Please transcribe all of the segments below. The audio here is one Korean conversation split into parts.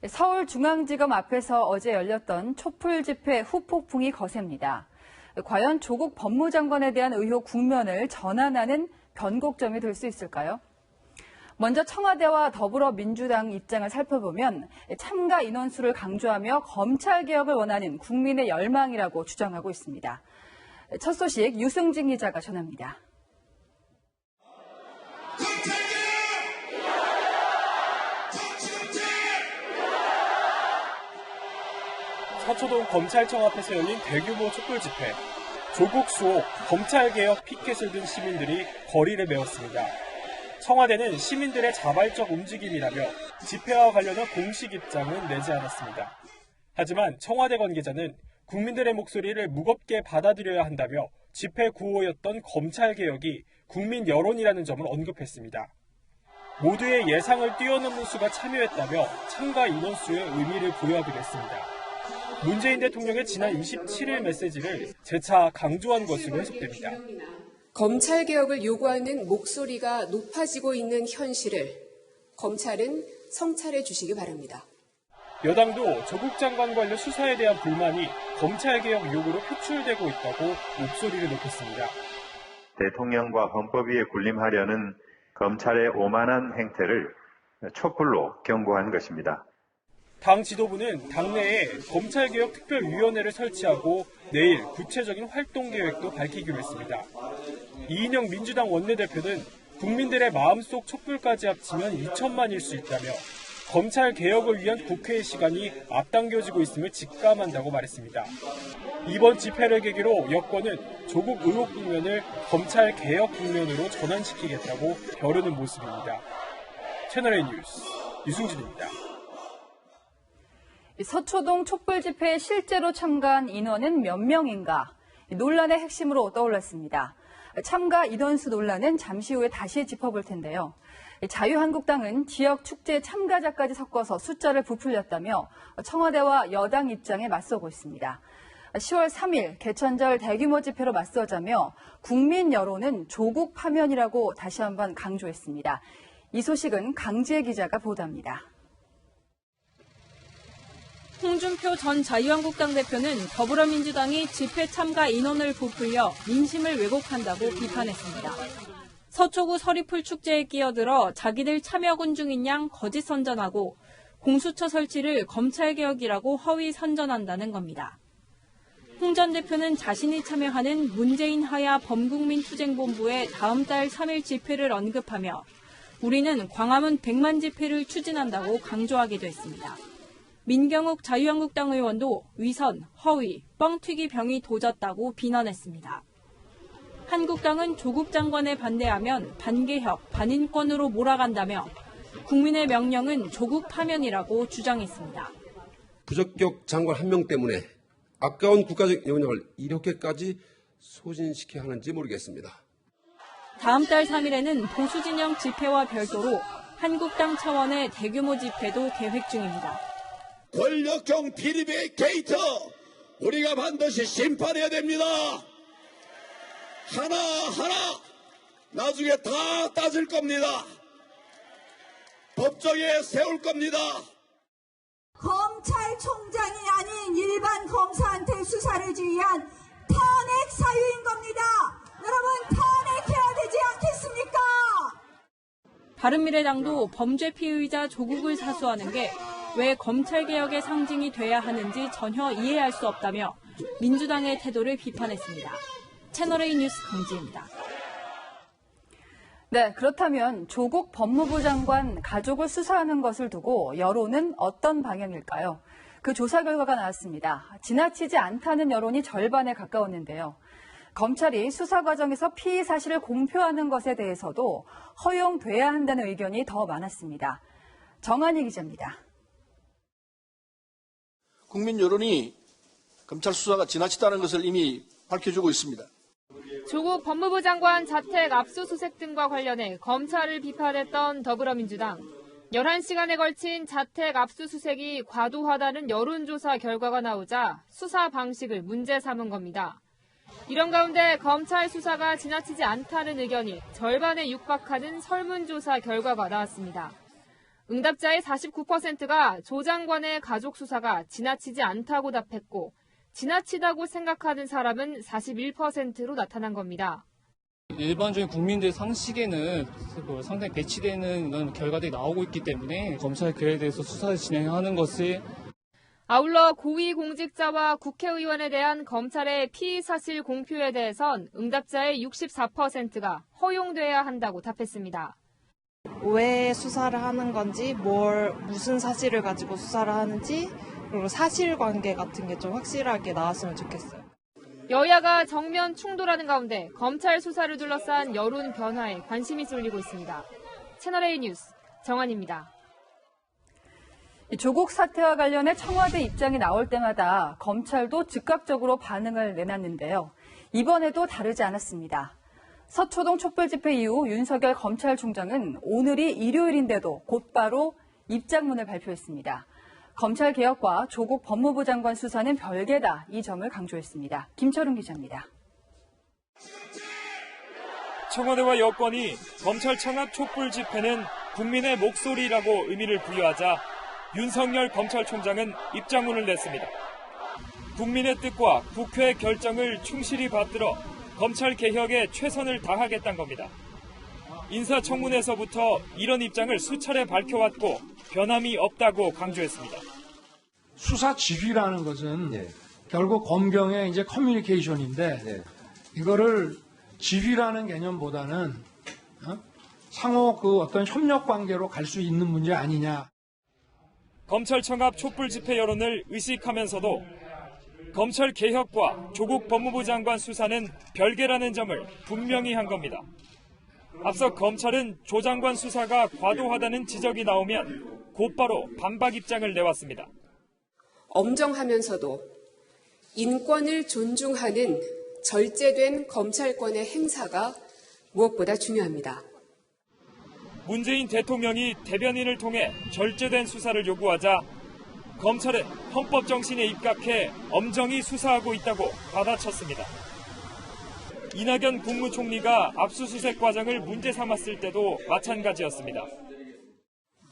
서울중앙지검 앞에서 어제 열렸던 촛불 집회 후폭풍이 거셉니다. 과연 조국 법무장관에 대한 의혹 국면을 전환하는 변곡점이 될 수 있을까요? 먼저 청와대와 더불어민주당 입장을 살펴보면 참가 인원수를 강조하며 검찰개혁을 원하는 국민의 열망이라고 주장하고 있습니다. 첫 소식 유승진 기자가 전합니다. 서초동 검찰청 앞에서 열린 대규모 촛불 집회. 조국 수호, 검찰개혁 피켓을 든 시민들이 거리를 메웠습니다. 청와대는 시민들의 자발적 움직임이라며 집회와 관련한 공식 입장은 내지 않았습니다. 하지만 청와대 관계자는 국민들의 목소리를 무겁게 받아들여야 한다며 집회 구호였던 검찰개혁이 국민 여론이라는 점을 언급했습니다. 모두의 예상을 뛰어넘는 수가 참여했다며 참가 인원수의 의미를 부여하기도 했습니다. 문재인 대통령의 지난 27일 메시지를 재차 강조한 것으로 해석됩니다. 검찰개혁을 요구하는 목소리가 높아지고 있는 현실을 검찰은 성찰해 주시기 바랍니다. 여당도 조국 장관 관련 수사에 대한 불만이 검찰개혁 요구로 표출되고 있다고 목소리를 높였습니다. 대통령과 헌법 위에 군림하려는 검찰의 오만한 행태를 촛불로 경고한 것입니다. 당 지도부는 당내에 검찰개혁특별위원회를 설치하고 내일 구체적인 활동 계획도 밝히기로 했습니다. 이인영 민주당 원내대표는 국민들의 마음속 촛불까지 합치면 2천만일 수 있다며 검찰개혁을 위한 국회의 시간이 앞당겨지고 있음을 직감한다고 말했습니다. 이번 집회를 계기로 여권은 조국 의혹 국면을 검찰개혁 국면으로 전환시키겠다고 벼르는 모습입니다. 채널A 뉴스 유승진입니다. 서초동 촛불 집회에 실제로 참가한 인원은 몇 명인가? 논란의 핵심으로 떠올랐습니다. 참가 인원수 논란은 잠시 후에 다시 짚어볼 텐데요. 자유한국당은 지역 축제 참가자까지 섞어서 숫자를 부풀렸다며 청와대와 여당 입장에 맞서고 있습니다. 10월 3일 개천절 대규모 집회로 맞서자며 국민 여론은 조국 파면이라고 다시 한번 강조했습니다. 이 소식은 강지혜 기자가 보도합니다. 홍준표 전 자유한국당 대표는 더불어민주당이 집회 참가 인원을 부풀려 민심을 왜곡한다고 비판했습니다. 서초구 서리풀 축제에 끼어들어 자기들 참여군 중인 양 거짓 선전하고 공수처 설치를 검찰개혁이라고 허위 선전한다는 겁니다. 홍 전 대표는 자신이 참여하는 문재인 하야 범국민투쟁본부의 다음 달 3일 집회를 언급하며 우리는 광화문 100만 집회를 추진한다고 강조하기도 했습니다. 민경욱 자유한국당 의원도 위선, 허위, 뻥튀기 병이 도졌다고 비난했습니다. 한국당은 조국 장관에 반대하면 반개혁, 반인권으로 몰아간다며 국민의 명령은 조국 파면이라고 주장했습니다. 부적격 장관 한 명 때문에 아까운 국가적 영역을 이렇게까지 소진시켜야 하는지 모르겠습니다. 다음 달 3일에는 보수진영 집회와 별도로 한국당 차원의 대규모 집회도 계획 중입니다. 권력형 비리배 게이트 우리가 반드시 심판해야 됩니다. 하나하나 나중에 다 따질 겁니다. 법정에 세울 겁니다. 검찰총장이 아닌 일반 검사한테 수사를 지휘한 탄핵 사유인 겁니다. 여러분 탄핵해야 되지 않겠습니까? 바른미래당도 범죄 피의자 조국을 사수하는 게 왜 검찰개혁의 상징이 돼야 하는지 전혀 이해할 수 없다며 민주당의 태도를 비판했습니다. 채널A 뉴스 강지혜입니다. 네, 그렇다면 조국 법무부 장관 가족을 수사하는 것을 두고 여론은 어떤 방향일까요? 그 조사 결과가 나왔습니다. 지나치지 않다는 여론이 절반에 가까웠는데요. 검찰이 수사 과정에서 피의 사실을 공표하는 것에 대해서도 허용돼야 한다는 의견이 더 많았습니다. 정한희 기자입니다. 국민 여론이 검찰 수사가 지나치다는 것을 이미 밝혀주고 있습니다. 조국 법무부 장관 자택 압수수색 등과 관련해 검찰을 비판했던 더불어민주당. 11시간에 걸친 자택 압수수색이 과도하다는 여론조사 결과가 나오자 수사 방식을 문제 삼은 겁니다. 이런 가운데 검찰 수사가 지나치지 않다는 의견이 절반에 육박하는 설문조사 결과가 나왔습니다. 응답자의 49%가 조 장관의 가족 수사가 지나치지 않다고 답했고 지나치다고 생각하는 사람은 41%로 나타난 겁니다. 일반적인 국민들 상식에는 상당히 배치되는 이런 결과들이 나오고 있기 때문에 검찰 개혁에 대해서 수사를 진행하는 것을 아울러 고위공직자와 국회의원에 대한 검찰의 피의사실 공표에 대해선 응답자의 64%가 허용돼야 한다고 답했습니다. 왜 수사를 하는 건지, 무슨 사실을 가지고 수사를 하는지, 그리고 사실관계 같은 게 좀 확실하게 나왔으면 좋겠어요. 여야가 정면 충돌하는 가운데 검찰 수사를 둘러싼 여론 변화에 관심이 쏠리고 있습니다. 채널A 뉴스 정한입니다. 조국 사태와 관련해 청와대 입장이 나올 때마다 검찰도 즉각적으로 반응을 내놨는데요. 이번에도 다르지 않았습니다. 서초동 촛불 집회 이후 윤석열 검찰총장은 오늘이 일요일인데도 곧바로 입장문을 발표했습니다. 검찰 개혁과 조국 법무부 장관 수사는 별개다, 이 점을 강조했습니다. 김철웅 기자입니다. 청와대와 여권이 검찰 창합 촛불 집회는 국민의 목소리라고 의미를 부여하자 윤석열 검찰총장은 입장문을 냈습니다. 국민의 뜻과 국회의 결정을 충실히 받들어 검찰 개혁에 최선을 다하겠다는 겁니다. 인사청문회에서부터 이런 입장을 수차례 밝혀왔고 변함이 없다고 강조했습니다. 수사 지휘라는 것은 결국 검경의 이제 커뮤니케이션인데 이거를 지휘라는 개념보다는 상호 어떤 협력 관계로 갈 수 있는 문제 아니냐. 검찰 청합 촛불 집회 여론을 의식하면서도 검찰 개혁과 조국 법무부 장관 수사는 별개라는 점을 분명히 한 겁니다. 앞서 검찰은 조 장관 수사가 과도하다는 지적이 나오면 곧바로 반박 입장을 내왔습니다. 엄정하면서도 인권을 존중하는 절제된 검찰권의 행사가 무엇보다 중요합니다. 문재인 대통령이 대변인을 통해 절제된 수사를 요구하자 검찰은 헌법 정신에 입각해 엄정히 수사하고 있다고 받아쳤습니다. 이낙연 국무총리가 압수수색 과정을 문제 삼았을 때도 마찬가지였습니다.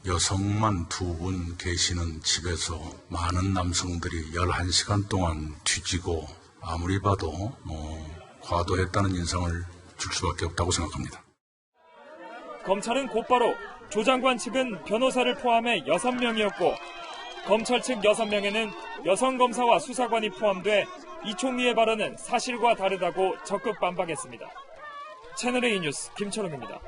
여성만 2분 계시는 집에서 많은 남성들이 11시간 동안 뒤지고 아무리 봐도 과도했다는 인상을 줄 수밖에 없다고 생각합니다. 검찰은 곧바로 조 장관 측은 변호사를 포함해 6명이었고 검찰 측 6명에는 여성 검사와 수사관이 포함돼 이 총리의 발언은 사실과 다르다고 적극 반박했습니다. 채널A 뉴스 김철웅입니다.